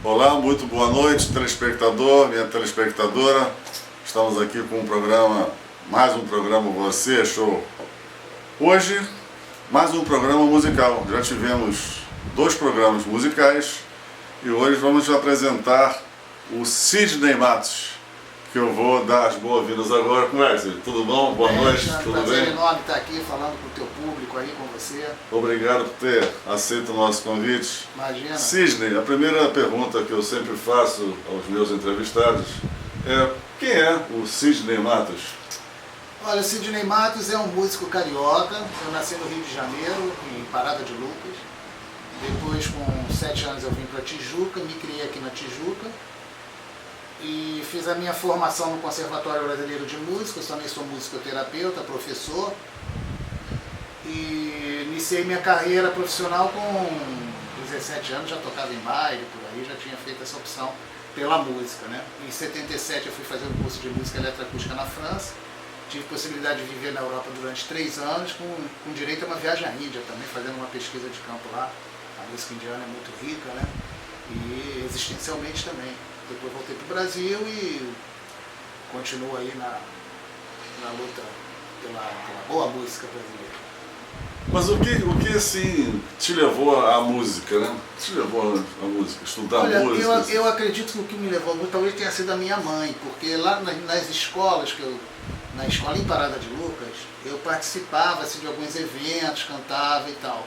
Olá, muito boa noite, telespectador, minha telespectadora. Estamos aqui com mais um programa Você Show. Hoje, mais um programa musical. Já tivemos 2 programas musicais e hoje vamos te apresentar o Sidney Matos, que eu vou dar as boas-vindas agora. Como é, Sidney? Tudo bom? Boa noite, tudo bem? Prazer enorme estar aqui falando com o teu público aí, com você. Obrigado por ter aceito o nosso convite. Imagina. Sidney, a primeira pergunta que eu sempre faço aos meus entrevistados é: quem é o Sidney Matos? Olha, o Sidney Matos é um músico carioca. Eu nasci no Rio de Janeiro, em Parada de Lucas. Depois, com 7 anos, eu vim para Tijuca, me criei aqui na Tijuca. E fiz a minha formação no Conservatório Brasileiro de Música. Eu também sou musicoterapeuta, professor. E iniciei minha carreira profissional com 17 anos, já tocava em baile, por aí, já tinha feito essa opção pela música, né? Em 77 eu fui fazer um curso de música eletroacústica na França. Tive possibilidade de viver na Europa durante 3 anos, com direito a uma viagem à Índia também, fazendo uma pesquisa de campo lá. A música indiana é muito rica, né? E existencialmente também. Depois voltei para o Brasil e continuo aí na luta pela boa música brasileira. Mas o que assim te levou à música, né? Te levou à música, estudar Olha, música? eu acredito que o que me levou muito talvez tenha sido a minha mãe, porque lá nas escolas, na escola em Parada de Lucas, eu participava assim, de alguns eventos, cantava e tal.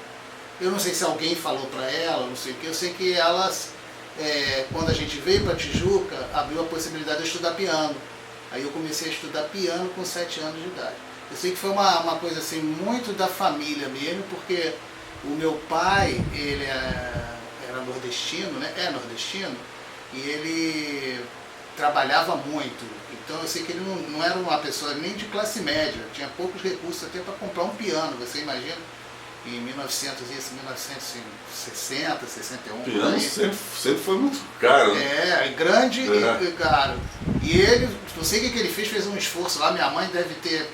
Eu não sei se alguém falou para ela, não sei o que, eu sei que ela... quando a gente veio para Tijuca, abriu a possibilidade de eu estudar piano. Aí eu comecei a estudar piano com 7 anos de idade. Eu sei que foi uma coisa assim, muito da família mesmo, porque o meu pai, ele era nordestino, né? É nordestino, e ele trabalhava muito. Então eu sei que ele não era uma pessoa nem de classe média, tinha poucos recursos até para comprar um piano, você imagina? Em 1960, 61. Piano sempre foi muito caro. Grande e caro. E ele, não sei o que ele fez um esforço lá, minha mãe deve ter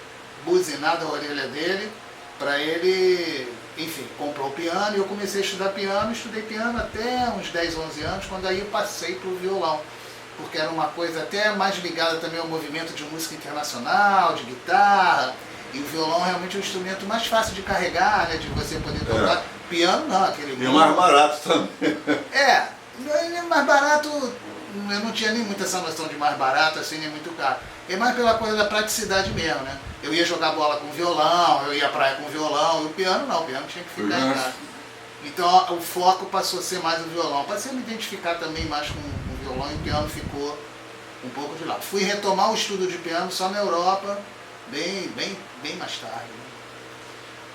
buzinado a orelha dele, para ele, enfim, comprou o piano e eu comecei a estudar piano, estudei piano até uns 10, 11 anos, quando aí eu passei para o violão. Porque era uma coisa até mais ligada também ao movimento de música internacional, de guitarra. E o violão realmente é um instrumento mais fácil de carregar, né, de você poder tocar. Piano não, aquele... E o mais barato também. Ele é mais barato, eu não tinha nem muito essa noção de mais barato, assim, nem muito caro. É mais pela coisa da praticidade mesmo, né? Eu ia jogar bola com violão, eu ia à praia com violão, e o piano não, o piano tinha que ficar em casa. Então o foco passou a ser mais o violão. Passei a me identificar também mais com o violão e o piano ficou um pouco de lado. Fui retomar o estudo de piano só na Europa, bem mais tarde. Né?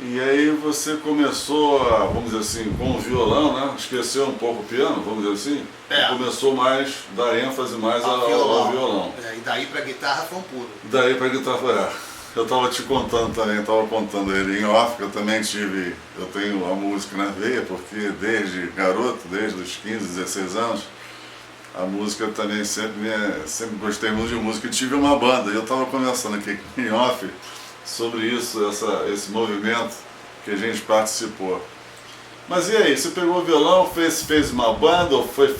E aí você começou, vamos dizer assim, com o violão, né? Esqueceu um pouco o piano, vamos dizer assim? E começou mais, dar ênfase mais ao violão. E daí pra guitarra foi um pulo. Daí pra guitarra, eu estava te contando também, estava contando ele em off, que eu também eu tenho a música na veia, porque desde garoto, desde os 15, 16 anos, a música também sempre gostei muito de música. Eu tive uma banda, e eu estava conversando aqui em off sobre isso, esse movimento que a gente participou. Mas e aí, você pegou o violão, fez uma banda, ou fez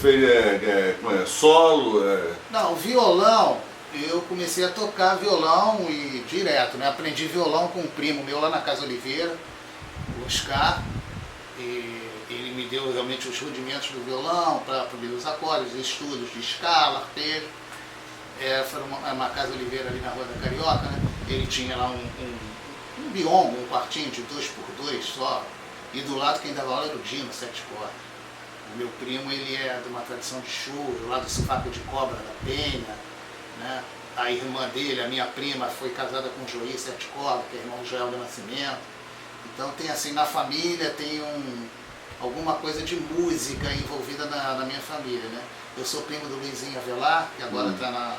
solo? Não, violão, eu comecei a tocar violão e direto, né? Aprendi violão com um primo meu lá na Casa Oliveira, o Oscar, e ele me deu realmente os rudimentos do violão para poder os acordes, estudos de escala, arpejo. Foi uma Casa Oliveira ali na Rua da Carioca, né? Ele tinha lá um biombo, um quartinho de 2x2 só, e do lado quem dava aula era o Dino, 7 cordas. O meu primo, ele é de uma tradição de churro, lá do Sovaco de Cobra da Penha, né? A irmã dele, a minha prima, foi casada com o Joí, 7 cordas, que é irmão do Joel do Nascimento. Então tem assim, na família tem alguma coisa de música envolvida na minha família, né? Eu sou primo do Luizinho Avelar, que agora está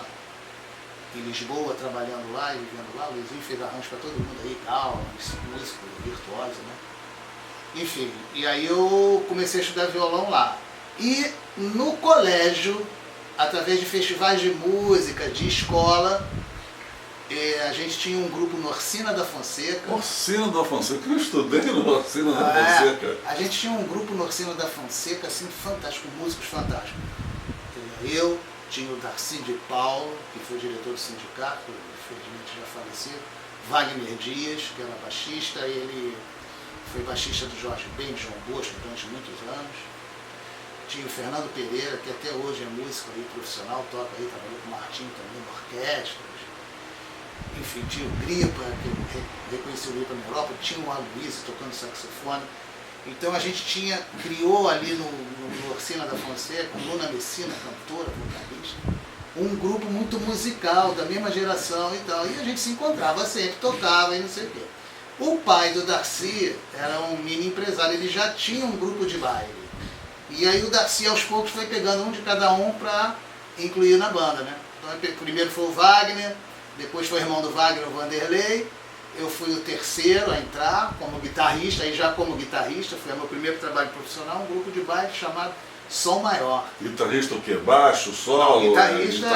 em Lisboa, trabalhando lá e vivendo lá. O Luizinho fez arranjo para todo mundo aí, calma, músico, virtuoso, né? Enfim, e aí eu comecei a estudar violão lá. E no colégio, através de festivais de música, de escola, A gente tinha um grupo no Orsina da Fonseca. Orsina da Fonseca, eu estudei no Orsina da Fonseca. A gente tinha um grupo no Orsina da Fonseca, assim, fantástico, músicos fantásticos. Eu tinha o Darcy de Paulo, que foi diretor do sindicato, infelizmente já falecido. Wagner Dias, que era baixista, ele foi baixista do Jorge Ben, de João Bosco, durante muitos anos. Tinha o Fernando Pereira, que até hoje é músico aí, profissional, toca aí, trabalhou com o Martinho também, em orquestras. Enfim, tinha o Gripa, que eu reconheci o Gripa na Europa, tinha o Aloysio tocando saxofone. Então a gente criou ali no Orsina da Fonseca, com Luna Messina, cantora, vocalista, um grupo muito musical, da mesma geração e tal. E a gente se encontrava sempre, tocava e não sei o quê. O pai do Darcy era um mini empresário, ele já tinha um grupo de baile. E aí o Darcy aos poucos foi pegando um de cada um para incluir na banda, né? Então primeiro foi o Wagner, depois foi o irmão do Wagner, o Vanderlei. Eu fui o terceiro a entrar como guitarrista, aí já como guitarrista, foi o meu primeiro trabalho profissional, um grupo de baile chamado Som Maior. Guitarrista o quê? Baixo, solo? Não, guitarrista,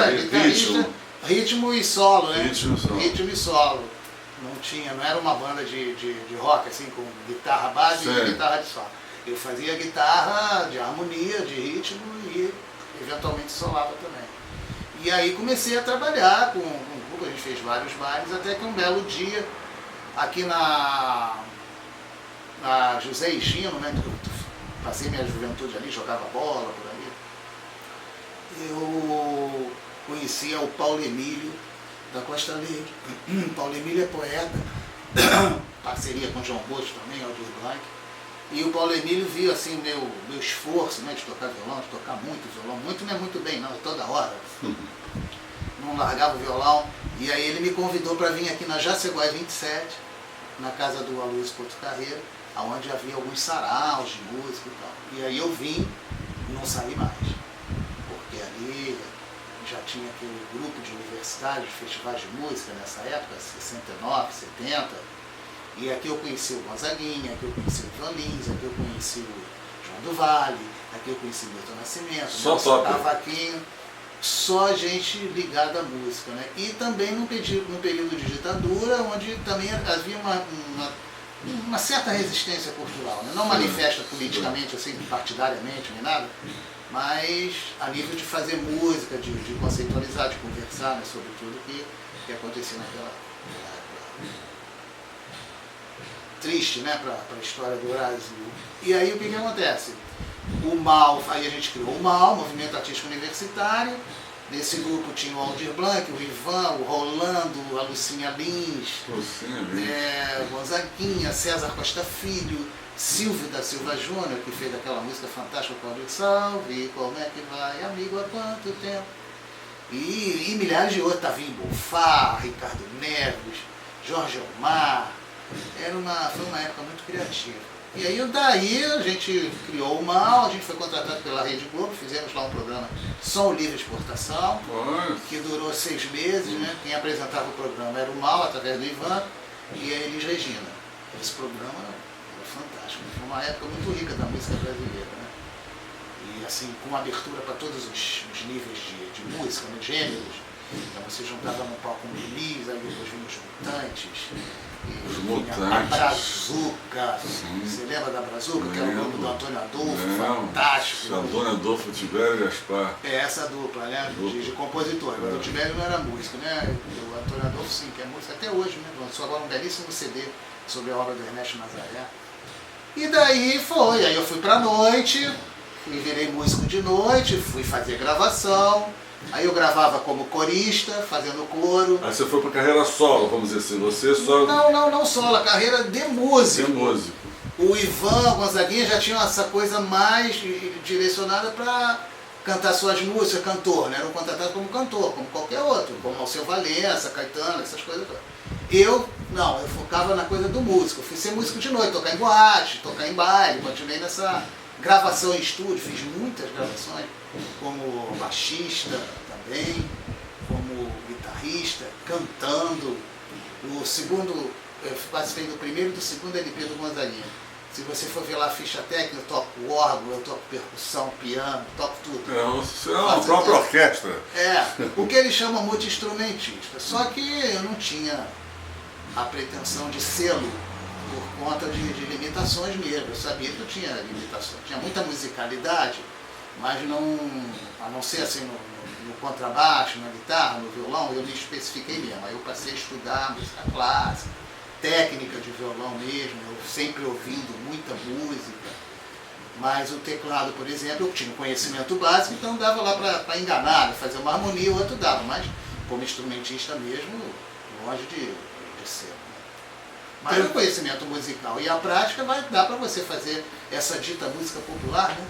ritmo e solo, né? Ritmo e solo. Não era uma banda de rock, assim, com guitarra base e guitarra de solo. Eu fazia guitarra de harmonia, de ritmo e eventualmente solava também. E aí comecei a trabalhar com um grupo, a gente fez vários bailes, até que um belo dia, aqui na José Higino, né, passei minha juventude ali, jogava bola por ali, eu conhecia o Paulo Emílio da Costa Leite. Paulo Emílio é poeta, parceria com João Bosco também, Aldir Blanc. E o Paulo Emílio viu assim meu esforço, né, de tocar violão, de tocar muito violão, muito não é muito bem não, toda hora. Não largava o violão. E aí ele me convidou para vir aqui na Jaceguai 27, na casa do Aloysio Porto Carreira, onde havia alguns saraus de música e tal. E aí eu vim e não saí mais, porque ali já tinha aquele grupo de universitários, de festivais de música nessa época, 69, 70. E aqui eu conheci o Gonzaguinha, aqui eu conheci o Violins, aqui eu conheci o João do Vale, aqui eu conheci o Milton Nascimento, só Cavaquinho, só gente ligada à música, né? E também no período de ditadura, onde também havia uma certa resistência cultural, né? Não manifesta politicamente, assim, partidariamente, nem nada, mas a nível de fazer música, de conceitualizar, de conversar, né, sobre tudo que acontecia naquela época. Triste, né, para a história do Brasil. E aí o que acontece? O MAU, aí a gente criou o MAU, Movimento Artístico Universitário. Nesse grupo tinha o Aldir Blanc, o Ivan, o Rolando, a Lucinha Lins, Gonzaguinha, César Costa Filho, Silvio da Silva Júnior, que fez aquela música fantástica com o Salve, como é que vai, amigo, há quanto tempo? E milhares de outros, Tavinho Bonfá, Ricardo Neves, Jorge Omar. Foi uma época muito criativa. E aí daí a gente criou o MAU, a gente foi contratado pela Rede Globo, fizemos lá um programa Som Livre Exportação, que durou 6 meses, né? Quem apresentava o programa era o MAU, através do Ivan, e a Elis Regina. Esse programa era fantástico, foi uma época muito rica da música brasileira, né? E assim, com abertura para todos os níveis de música, né? Gêneros. Então você juntava no palco um Elis, aí depois vinham os Mutantes. Os Mutantes. A Brazuca. Você lembra da Brazuca? Que era o grupo do Antônio Adolfo, fantástico. Antônio Adolfo, Tibério e Gaspar. É essa dupla, né? De compositor. Mas o Tibério não era músico, né? O Antônio Adolfo sim, que é músico até hoje, né? Lançou agora um belíssimo CD sobre a obra do Ernesto Nazaré. E daí foi. Aí eu fui pra noite, virei músico de noite, fui fazer gravação. Aí eu gravava como corista, fazendo coro. Aí você foi para carreira solo, vamos dizer assim, você só... Não solo, a carreira de músico. De músico. O Ivan, o Gonzaguinha já tinham essa coisa mais direcionada para cantar suas músicas, cantor, né? Eram contratados como cantor, como qualquer outro, como Alceu Valença, Caetano, essas coisas todas. Eu focava na coisa do músico. Fui ser músico de noite, tocar em boate, tocar em baile, continuei nessa gravação em estúdio, fiz muitas gravações, como baixista também, como guitarrista, cantando. Eu participei do primeiro e do segundo LP do Gonzaguinha. Se você for ver lá a ficha técnica, eu toco órgão, eu toco percussão, piano, toco tudo. Você é uma própria orquestra. O que eles chamam multi-instrumentista. Só que eu não tinha a pretensão de sê-lo por conta de limitações mesmo. Eu sabia que eu tinha limitações. Tinha muita musicalidade, mas não, a não ser assim no contrabaixo, na guitarra, no violão, eu me especifiquei mesmo. Aí eu passei a estudar música clássica, técnica de violão mesmo, eu sempre ouvindo muita música, mas o teclado, por exemplo, eu tinha um conhecimento básico, então dava lá para enganar, fazer uma harmonia, o outro dava, mas como instrumentista mesmo, longe de ser. Mas o conhecimento musical e a prática vai dar para você fazer essa dita música popular, né?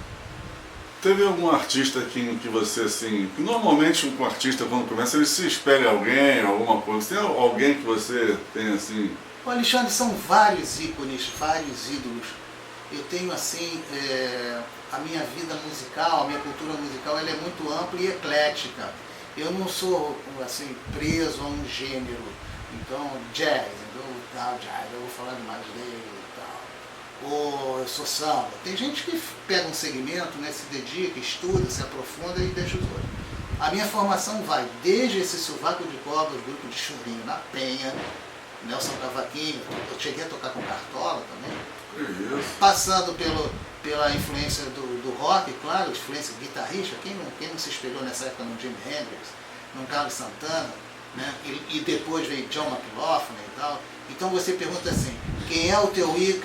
Teve algum artista aqui que você, assim, que normalmente um artista quando começa, ele se espelha em alguém, alguma coisa, tem alguém que você tem assim... O Alexandre, são vários ícones, vários ídolos. Eu tenho assim, a minha vida musical, a minha cultura musical, ela é muito ampla e eclética. Eu não sou assim, preso a um gênero. Então, jazz, eu vou falar mais dele e tal. Ou eu sou samba. Tem gente que pega um segmento, né, se dedica, estuda, se aprofunda e deixa os outros. A minha formação vai desde esse sovaco de cobra, o grupo de Churinho na Penha, Nelson Cavaquinho, eu cheguei a tocar com Cartola também, passando pela influência do rock, claro, influência guitarrista, quem não se espelhou nessa época no Jimi Hendrix, no Carlos Santana, né? E depois veio John McLaughlin e tal. Então você pergunta assim, quem é o teu ídolo,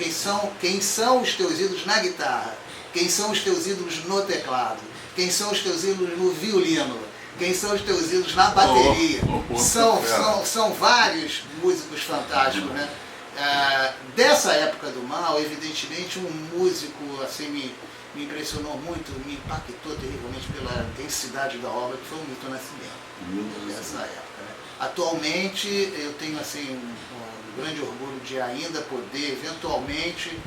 quem são os teus ídolos na guitarra, quem são os teus ídolos no teclado, quem são os teus ídolos no violino, quem são os teus ídolos na bateria. São vários músicos fantásticos, né? Dessa época do mal, evidentemente, um músico assim me impressionou muito, me impactou terrivelmente pela densidade da obra, que foi o Milton Nascimento, dessa época, né? Atualmente, eu tenho assim, um grande orgulho de ainda poder, eventualmente,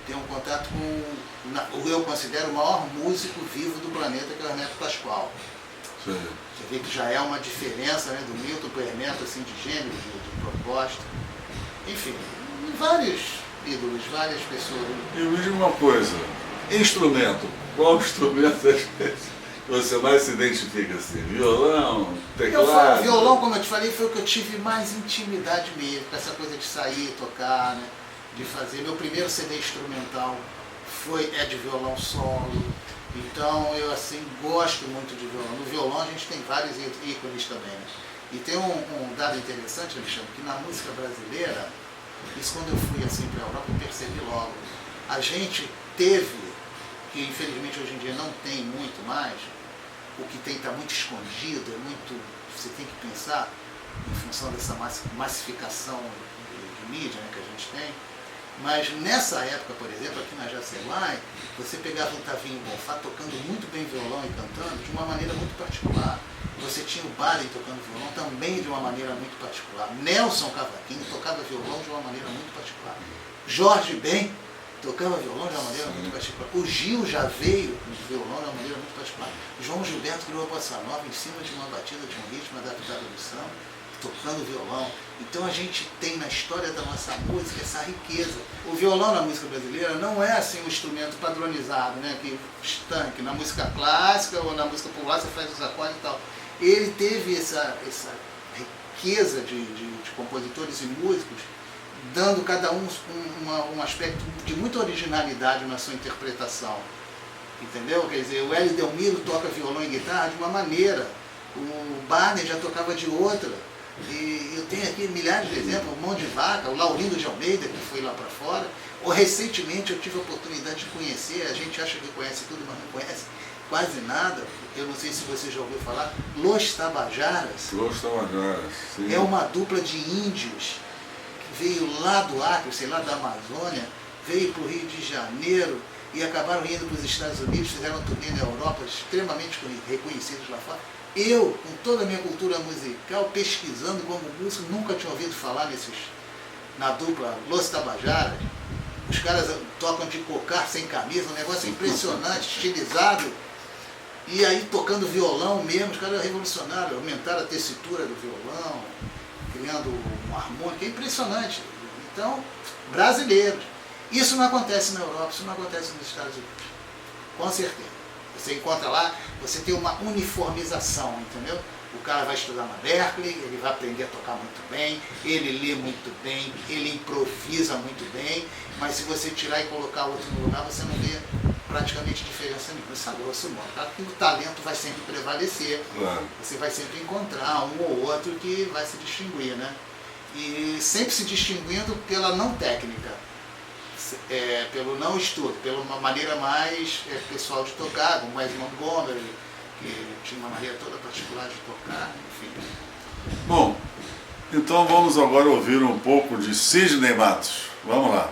ter um contato com o que eu considero o maior músico vivo do planeta, que é o Hermeto Pascoal. Sim. Você vê que já é uma diferença, né, do Milton para o Hermeto, assim, de gênero, de proposta. Enfim, vários ídolos, várias pessoas. E me diga uma coisa, instrumento, qual instrumento que você mais se identifica assim? Violão, teclado? Violão, como eu te falei, foi o que eu tive mais intimidade mesmo, com essa coisa de sair, tocar, né, de fazer. Meu primeiro CD instrumental é de violão solo. Então eu assim gosto muito de violão. No violão a gente tem vários ícones também, né? E tem um dado interessante, Alexandre, que na música brasileira, isso quando eu fui assim para a Europa eu percebi logo, a gente teve, que infelizmente hoje em dia não tem muito mais, o que tem está muito escondido, você tem que pensar, em função dessa massificação de mídia, né, que a gente tem. Mas nessa época, por exemplo, aqui na Jaceguai, você pegava um Tavinho Bonfá tocando muito bem violão e cantando de uma maneira muito particular. Você tinha o Baden tocando violão também de uma maneira muito particular. Nelson Cavaquinho tocava violão de uma maneira muito particular. Jorge Ben tocava violão de uma maneira muito particular. O Gil já veio com violão de uma maneira muito particular. João Gilberto criou a bossa nova em cima de uma batida, de um ritmo adaptado ao samba, tocando violão. Então a gente tem na história da nossa música essa riqueza. O violão na música brasileira não é assim um instrumento padronizado, né, que estanque. Na música clássica ou na música popular você faz os acordes e tal. Ele teve essa riqueza de compositores e músicos, dando cada um aspecto de muita originalidade na sua interpretação. Entendeu? Quer dizer, o Hélio Delmiro toca violão e guitarra de uma maneira, o Barney já tocava de outra. E eu tenho aqui milhares de exemplos, o Mão de Vaca, o Laurindo de Almeida, que foi lá para fora. Ou recentemente eu tive a oportunidade de conhecer, a gente acha que conhece tudo, mas não conhece quase nada. Eu não sei se você já ouviu falar, Los Tabajaras. Los Tabajaras, sim. É uma dupla de índios que veio lá do Acre, sei lá, da Amazônia, veio para o Rio de Janeiro e acabaram indo para os Estados Unidos, fizeram um turnê na Europa, extremamente reconhecidos lá fora. Eu, com toda a minha cultura musical, pesquisando como músico, nunca tinha ouvido falar na dupla Los Tabajaras. Os caras tocam de cocar sem camisa, um negócio impressionante, estilizado. E aí tocando violão mesmo, os caras revolucionaram, aumentaram a tessitura do violão, criando um harmônico, é impressionante. Então, brasileiros. Isso não acontece na Europa, isso não acontece nos Estados Unidos. Com certeza. Você encontra lá, você tem uma uniformização, entendeu? O cara vai estudar na Berkeley, ele vai aprender a tocar muito bem, ele lê muito bem, ele improvisa muito bem, mas se você tirar e colocar outro no lugar, você não vê praticamente diferença nenhuma. Isso é grosso modo. Claro que o talento vai sempre prevalecer, Claro. você vai sempre encontrar um ou outro que vai se distinguir, né? E sempre se distinguindo pela não técnica, pelo não estudo, pela uma maneira mais pessoal de tocar, como Wes Montgomery, que tinha uma maneira toda particular de tocar, enfim. Bom, então vamos agora ouvir um pouco de Sidney Matos. Vamos lá.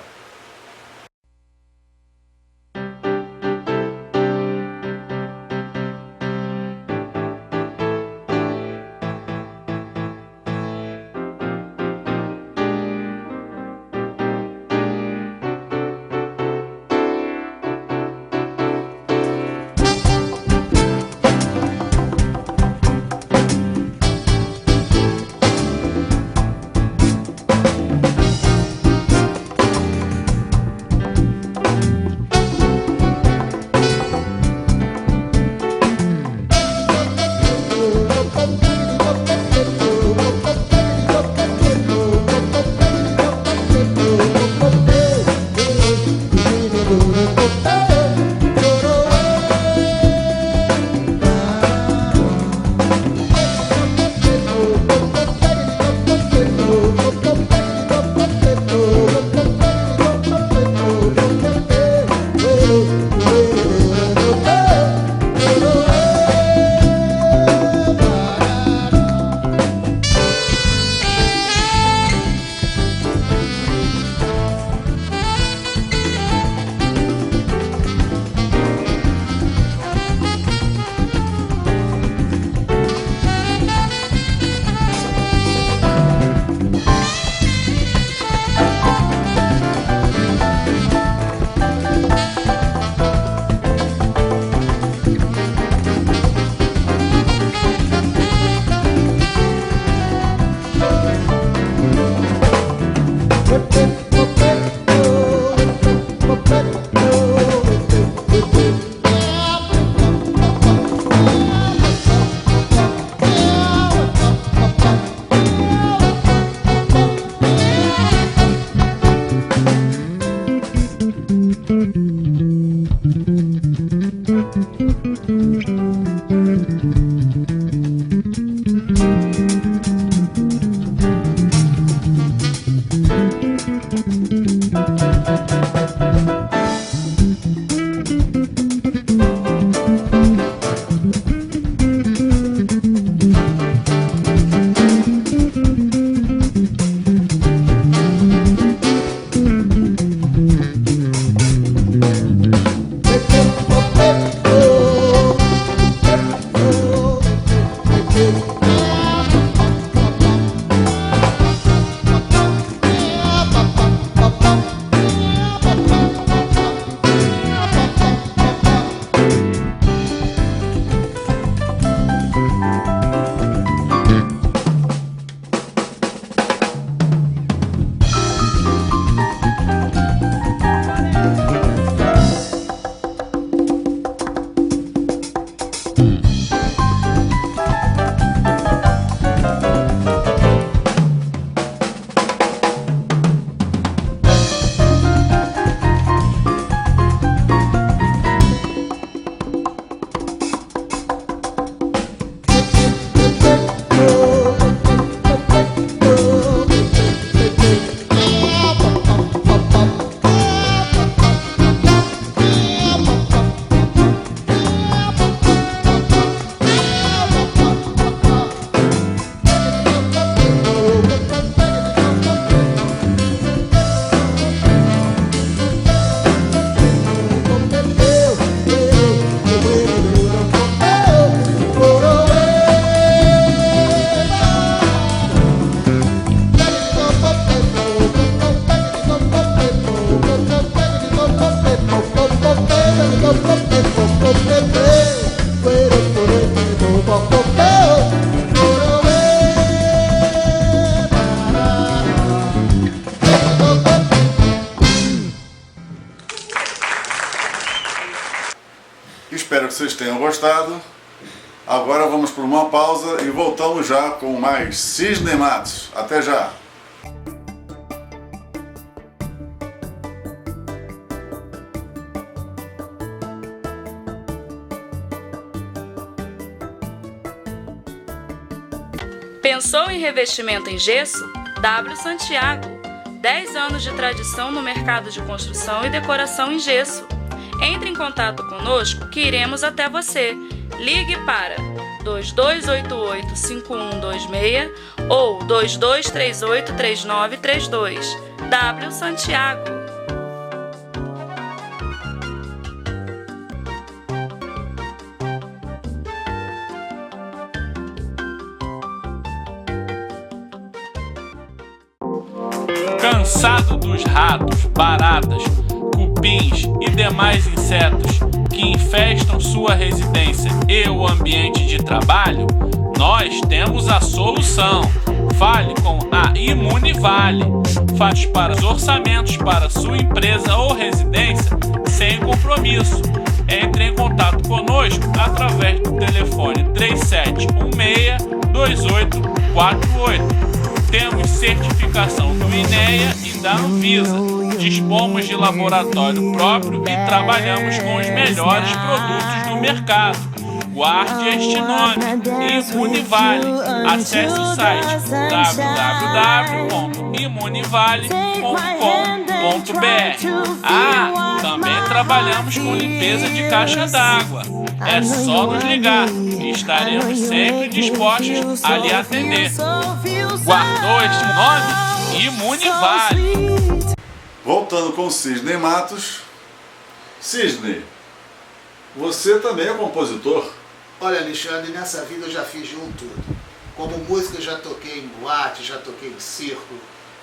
vocês tenham gostado. Agora vamos para uma pausa e voltamos já com mais Cisne Matos. Até já! Pensou em revestimento em gesso? W Santiago. 10 anos de tradição no mercado de construção e decoração em gesso. Entre em contato conosco que iremos até você. Ligue para 2288-5126 ou 2238-3932. W Santiago. Cansado dos ratos, baratas, cupins e demais insetos que infestam sua residência e o ambiente de trabalho? Nós temos a solução. Fale com a Imunivale. Faz para os orçamentos para sua empresa ou residência sem compromisso. Entre em contato conosco através do telefone 3716-2848. Temos certificação do INEA e da Anvisa. Dispomos de laboratório próprio e trabalhamos com os melhores produtos do mercado. Guarde este nome, Imunivale. Acesse o site www.imunivale.com.br. Também trabalhamos com limpeza de caixa d'água. É só nos ligar e estaremos sempre dispostos a lhe atender. Guardou este nome? Imunivale. Voltando com Cisne Matos. Cisne, você também é compositor? Olha, Alexandre, nessa vida eu já fiz de um tudo. Como músico eu já toquei em boate, já toquei em circo,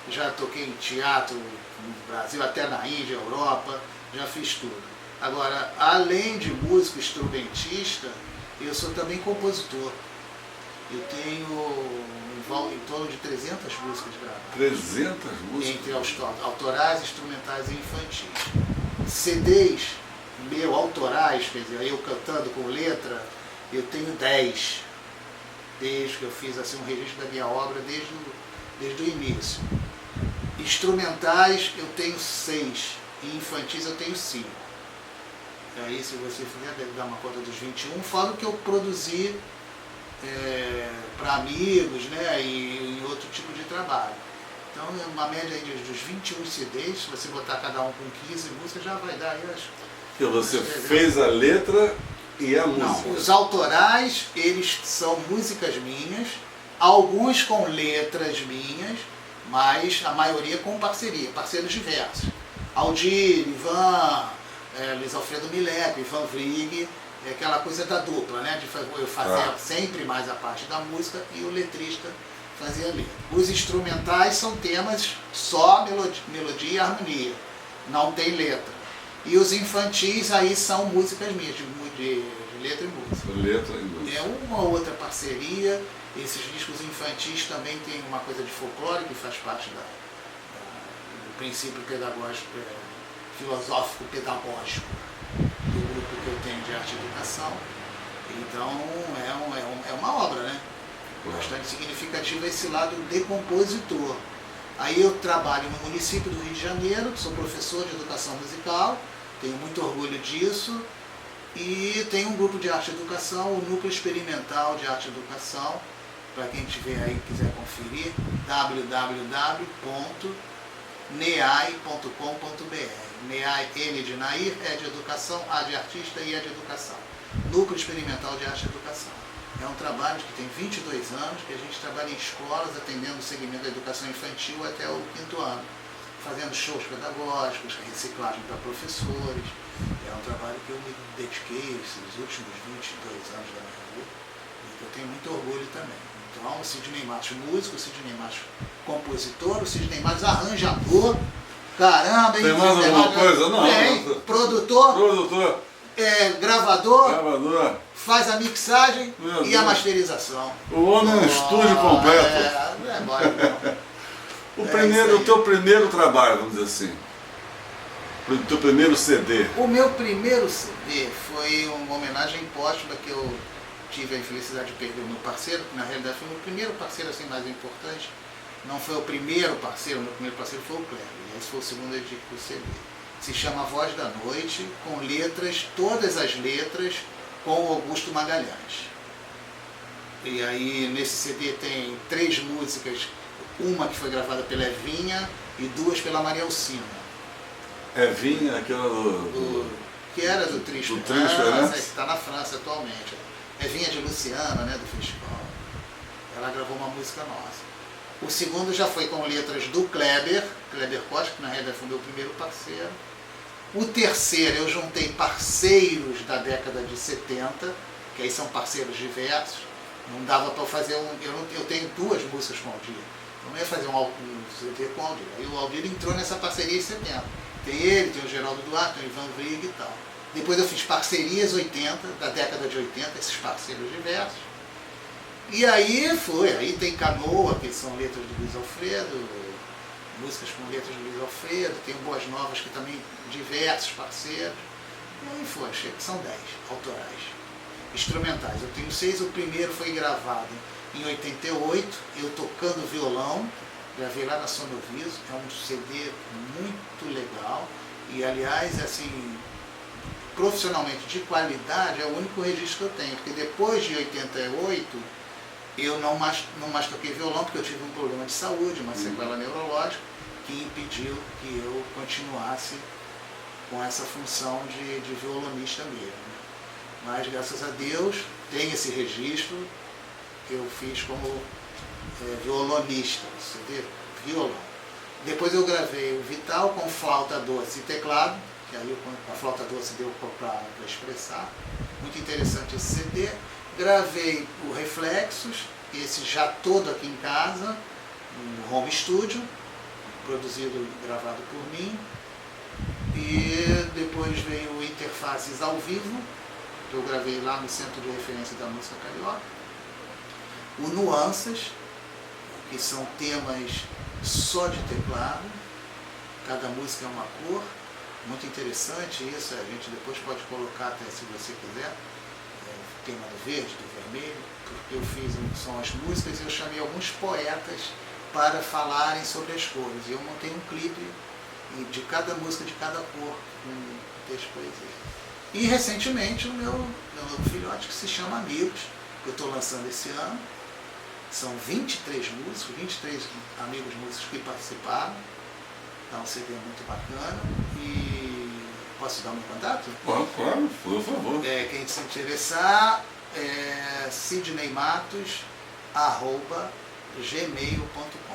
já toquei em teatro no Brasil, até na Índia, Europa, já fiz tudo. Agora, além de músico instrumentista, eu sou também compositor. Eu tenho em torno de 300 músicas gravadas. 300 músicas? Entre autorais, instrumentais e infantis. CDs meu, autorais, quer dizer, eu cantando com letra, eu tenho 10. Desde que eu fiz assim, um registro da minha obra desde o início. Instrumentais eu tenho 6 e infantis eu tenho 5. Aí, se você fizer, deve dar uma conta dos 21, fora o que eu produzi para amigos, né, e em outro tipo de trabalho. Então, uma média aí dos 21 CDs, se você botar cada um com 15 músicas, já vai dar aí as... E você fez a letra e a música? Não, os autorais, eles são músicas minhas, alguns com letras minhas, mas a maioria com parceria, parceiros diversos. Aldir, Ivan, Luiz Alfredo Mileco, Ivan Vrig, aquela coisa da dupla, né? Eu fazia sempre mais a parte da música e o letrista fazia a letra. Os instrumentais são temas só melodia e harmonia, não tem letra. E os infantis aí são músicas minhas, de letra e música. Letra e música. É uma ou outra parceria. Esses discos infantis também tem uma coisa de folclore que faz parte do princípio pedagógico, filosófico pedagógico do grupo que eu tenho de arte e educação. Então é uma obra, né? Bastante significativa esse lado de compositor. Aí eu trabalho no município do Rio de Janeiro, sou professor de educação musical, tenho muito orgulho disso, e tenho um grupo de arte e educação, o Núcleo Experimental de Arte e Educação, para quem tiver aí quiser conferir, www.neai.com.br. NEAI, N de Nair, E de Educação, A de Artista e E de Educação. Núcleo Experimental de Arte e Educação. É um trabalho que tem 22 anos, que a gente trabalha em escolas, atendendo o segmento da educação infantil até o 5º ano, fazendo shows pedagógicos, reciclagem para professores. É um trabalho que eu me dediquei esses últimos 22 anos da minha vida e que eu tenho muito orgulho também. Então, o Sidney Matos músico, o Sidney Matos compositor, o Sidney Matos arranjador. Caramba, hein? Tem mais alguma coisa? Não. Produtor. Gravador. Gravador. Faz a mixagem e a masterização. O homem é um estúdio completo. Não é mole, não. O teu primeiro trabalho, vamos dizer assim. teu primeiro CD? O meu primeiro CD foi uma homenagem póstuma que eu tive a infelicidade de perder o meu parceiro, que na realidade foi o meu primeiro parceiro assim mais importante. Não foi o primeiro parceiro, o meu primeiro parceiro foi o Kleber, e esse foi o segundo editor do CD. Se chama Voz da Noite, com letras, todas as letras, com o Augusto Magalhães. E aí nesse CD tem 3 músicas, uma que foi gravada pela Evinha e 2 pela Maria Alcina. Evinha, aquela que era do Trio Esperança, que está na França atualmente. Evinha de Luciana, né, do festival. Ela gravou uma música nossa. O segundo já foi com letras do Kleber Costa, que na realidade foi o meu primeiro parceiro. O terceiro eu juntei parceiros da década de 70, que aí são parceiros diversos. Não dava para fazer eu tenho 2 músicas com o Aldir. Eu não ia fazer um CD com o Aldir. Aí o Aldir entrou nessa parceria em 70. Tem ele, tem o Geraldo Duarte, tem o Ivan Vrig e tal. Depois eu fiz parcerias 80, da década de 80, esses parceiros diversos. E aí aí tem Canoa, que são letras do Luiz Alfredo, músicas com letras do Luiz Alfredo, tem Boas Novas, que também diversos parceiros. E aí chega, são 10 autorais, instrumentais. Eu tenho 6, o primeiro foi gravado em 88, eu tocando violão, gravei lá na Sonoviso, é um CD muito legal, e aliás, assim, profissionalmente de qualidade, é o único registro que eu tenho, porque depois de 88, eu não mais toquei violão, porque eu tive um problema de saúde, uma sequela neurológica, que impediu que eu continuasse com essa função de violonista mesmo. Mas, graças a Deus, tem esse registro que eu fiz como violonista, CD, violão. Depois eu gravei o Vital com flauta doce e teclado, que aí a flauta doce deu para expressar. Muito interessante esse CD. Gravei o Reflexos, esse já todo aqui em casa, no home studio, produzido, gravado por mim. E depois veio o Interfaces ao vivo, que eu gravei lá no Centro de Referência da Música Carioca. O Nuances, que são temas só de teclado, cada música é uma cor, muito interessante isso, a gente depois pode colocar até se você quiser. Tema do verde, do vermelho, porque eu são as músicas e eu chamei alguns poetas para falarem sobre as cores. E eu montei um clipe de cada música, de cada cor, com texto de poesia. E recentemente o meu novo filhote, que se chama Amigos, que eu estou lançando esse ano. São 23 músicos, 23 amigos músicos que participaram. Então, um CD muito bacana. E posso dar meu contato? Claro, por favor. Quem se interessar, sidneymatos@gmail.com.